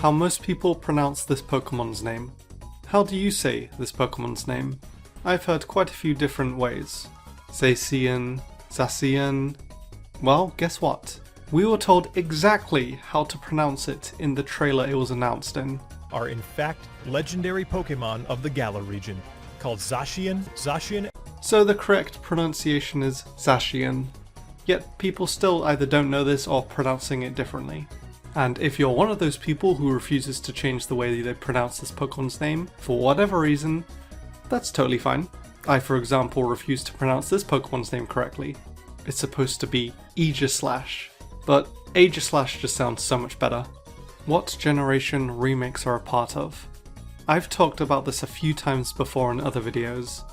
how most people pronounce this Pokemon's name. How do you say this Pokemon's name? I've heard quite a few different ways. Zacian, Zacian. Well, guess what? We were told exactly how to pronounce it in the trailer it was announced in. Are in fact legendary Pokemon of the Galar region, called Zacian. So the correct pronunciation is Zacian. Yet people still either don't know this or pronouncing it differently. And if you're one of those people who refuses to change the way they pronounce this Pokemon's name, for whatever reason, that's totally fine. I, for example, refuse to pronounce this Pokemon's name correctly. It's supposed to be Aegislash, but Aegislash just sounds so much better. What generation remakes are a part of? I've talked about this a few times before in other videos,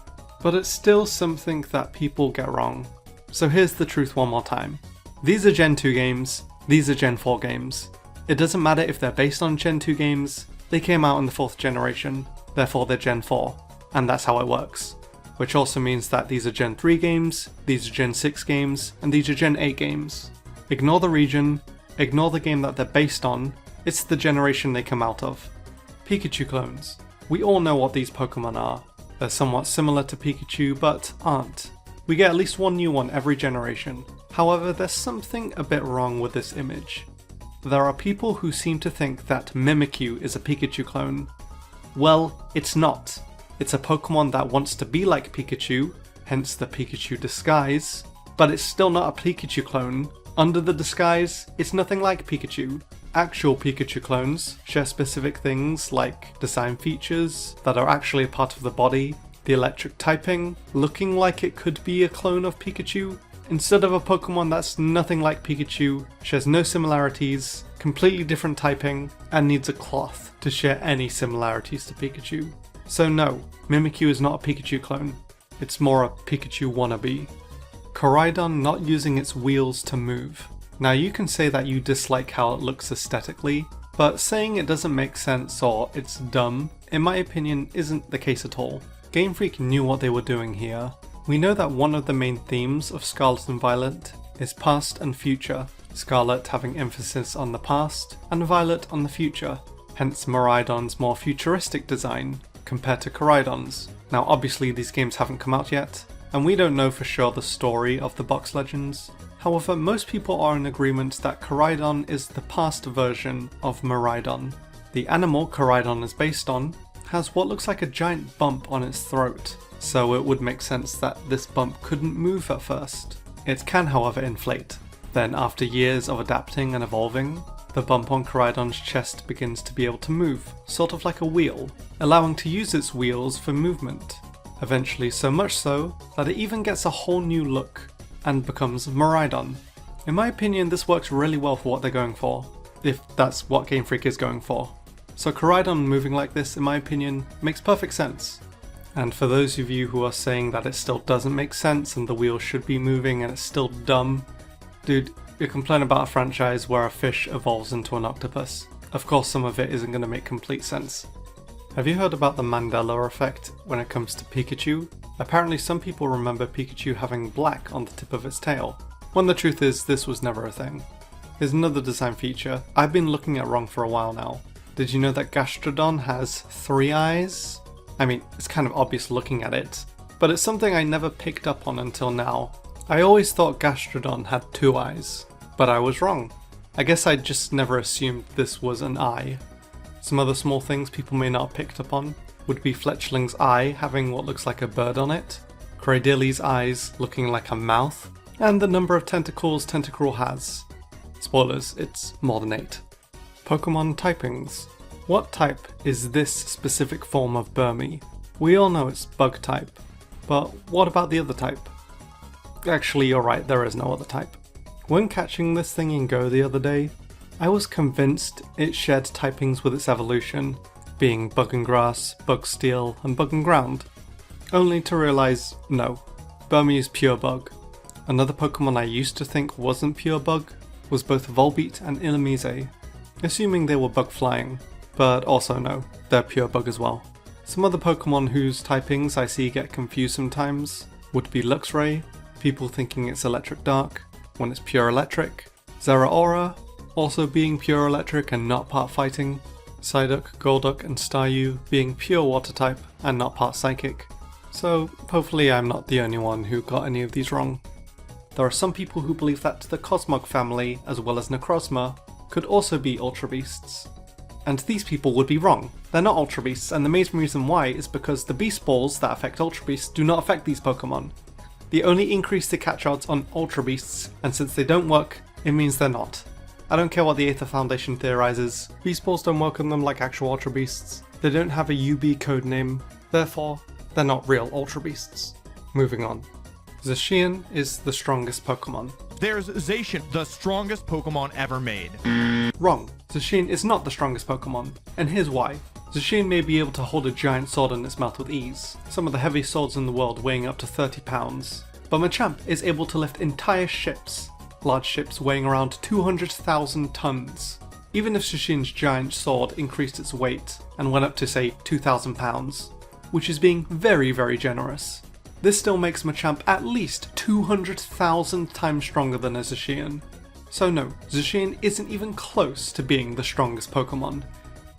but it's still something that people get wrong. So here's the truth one more time. These are Gen 2 games, these are Gen 4 games. It doesn't matter if they're based on Gen 2 games, they came out in the 4th generation, therefore they're Gen 4, and that's how it works. Which also means that these are Gen 3 games, these are Gen 6 games, and these are Gen 8 games. Ignore the region, ignore the game that they're based on, it's the generation they come out of. Pikachu clones. We all know what these Pokemon are. They're somewhat similar to Pikachu, but aren't. We get at least one new one every generation. However, there's something a bit wrong with this image. There are people who seem to think that Mimikyu is a Pikachu clone. Well, it's not. It's a Pokemon that wants to be like Pikachu, hence the Pikachu disguise, but it's still not a Pikachu clone. Under the disguise, it's nothing like Pikachu. Actual Pikachu clones share specific things like design features that are actually a part of the body, the electric typing, looking like it could be a clone of Pikachu, instead of a Pokemon that's nothing like Pikachu, shares no similarities, completely different typing, and needs a cloth to share any similarities to Pikachu. So no, Mimikyu is not a Pikachu clone, it's more a Pikachu wannabe. Koraidon not using its wheels to move. Now you can say that you dislike how it looks aesthetically, but saying it doesn't make sense or it's dumb, in my opinion, isn't the case at all. Game Freak knew what they were doing here. We know that one of the main themes of Scarlet and Violet is past and future, Scarlet having emphasis on the past and Violet on the future, hence Miraidon's more futuristic design compared to Koraidon's. Now obviously these games haven't come out yet, and we don't know for sure the story of the box legends. However, most people are in agreement that Koraidon is the past version of Miraidon. The animal Koraidon is based on has what looks like a giant bump on its throat, so it would make sense that this bump couldn't move at first. It can however inflate. Then after years of adapting and evolving, the bump on Koraidon's chest begins to be able to move, sort of like a wheel, allowing to use its wheels for movement. Eventually so much so that it even gets a whole new look and becomes Miraidon. In my opinion, this works really well for what they're going for, if that's what Game Freak is going for. So Koraidon moving like this, in my opinion, makes perfect sense. And for those of you who are saying that it still doesn't make sense and the wheels should be moving and it's still dumb, dude, you're complaining about a franchise where a fish evolves into an octopus. Of course some of it isn't going to make complete sense. Have you heard about the Mandela effect when it comes to Pikachu? Apparently some people remember Pikachu having black on the tip of its tail, when the truth is this was never a thing. Here's another design feature I've been looking at wrong for a while now. Did you know that Gastrodon has 3 eyes? I mean, it's kind of obvious looking at it, but it's something I never picked up on until now. I always thought Gastrodon had 2 eyes, but I was wrong. I guess I just never assumed this was an eye. Some other small things people may not have picked up on would be Fletchling's eye having what looks like a bird on it, Cradilly's eyes looking like a mouth, and the number of tentacles Tentacruel has. Spoilers, it's more than 8. Pokemon typings. What type is this specific form of Burmy? We all know it's bug type, but what about the other type? Actually, you're right, there is no other type. When catching this thing in Go the other day, I was convinced it shared typings with its evolution, being Bug and Grass, Bug Steel, and Bug and Ground, only to realise no, Burmy is pure Bug. Another Pokemon I used to think wasn't pure Bug was both Volbeat and Illumise, assuming they were Bug flying, but also no, they're pure Bug as well. Some other Pokemon whose typings I see get confused sometimes would be Luxray, people thinking it's Electric Dark when it's pure Electric, Zeraora, also being pure Electric and not part fighting, Psyduck, Golduck and Staryu being pure water type and not part psychic. So hopefully I'm not the only one who got any of these wrong. There are some people who believe that the Cosmog family, as well as Necrozma, could also be Ultra Beasts. And these people would be wrong. They're not Ultra Beasts, and the main reason why is because the Beast Balls that affect Ultra Beasts do not affect these Pokemon. They only increase the catch odds on Ultra Beasts, and since they don't work, it means they're not. I don't care what the Aether Foundation theorizes, Beast Balls don't work on them like actual Ultra Beasts, they don't have a UB codename, therefore, they're not real Ultra Beasts. Moving on. Zacian is the strongest Pokemon. There's Zacian, the strongest Pokemon ever made. Wrong. Zacian is not the strongest Pokemon, and here's why. Zacian may be able to hold a giant sword in its mouth with ease, some of the heaviest swords in the world weighing up to 30 pounds, but Machamp is able to lift entire ships, large ships weighing around 200,000 tons. Even if Zacian's giant sword increased its weight and went up to say 2,000 pounds, which is being very, very generous, this still makes Machamp at least 200,000 times stronger than a Zacian. So no, Zacian isn't even close to being the strongest Pokemon.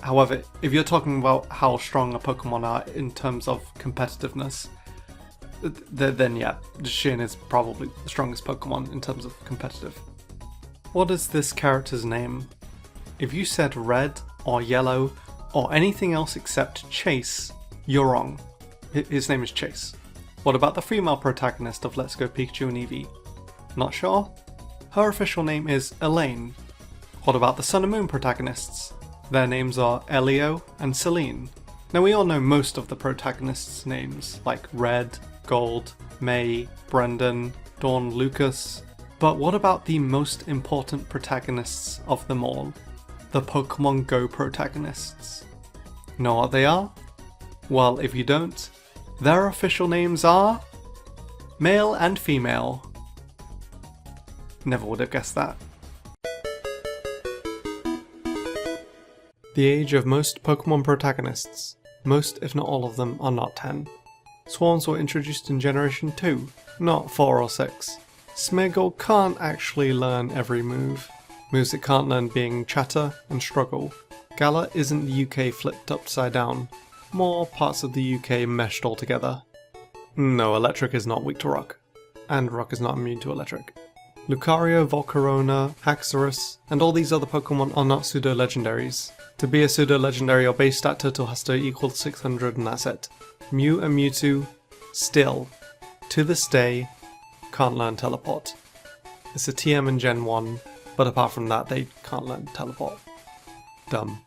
However, if you're talking about how strong a Pokemon are in terms of competitiveness, then yeah, Zacian is probably the strongest Pokemon in terms of competitive. What is this character's name? If you said red or yellow or anything else except Chase, you're wrong. His name is Chase. What about the female protagonist of Let's Go Pikachu and Eevee? Not sure? Her official name is Elaine. What about the Sun and Moon protagonists? Their names are Elio and Celine. Now we all know most of the protagonists' names, like Red, Gold, May, Brendan, Dawn, Lucas, but what about the most important protagonists of them all? The Pokemon Go protagonists. Know what they are? Well, if you don't, their official names are male and female. Never would have guessed that. The age of most Pokemon protagonists. Most, if not all of them, are not 10. Swarms were introduced in Generation 2, not 4 or 6. Smeargle can't actually learn every move. Moves it can't learn being Chatter and Struggle. Galar isn't the UK flipped upside down. More parts of the UK meshed all together. No, Electric is not weak to Rock. And Rock is not immune to Electric. Lucario, Volcarona, Haxorus, and all these other Pokemon are not pseudo-legendaries. To be a pseudo-legendary, your base stat total has to equal 600 and that's it. Mew and Mewtwo, still, to this day, can't learn Teleport. It's a TM in Gen 1, but apart from that they can't learn Teleport. Dumb.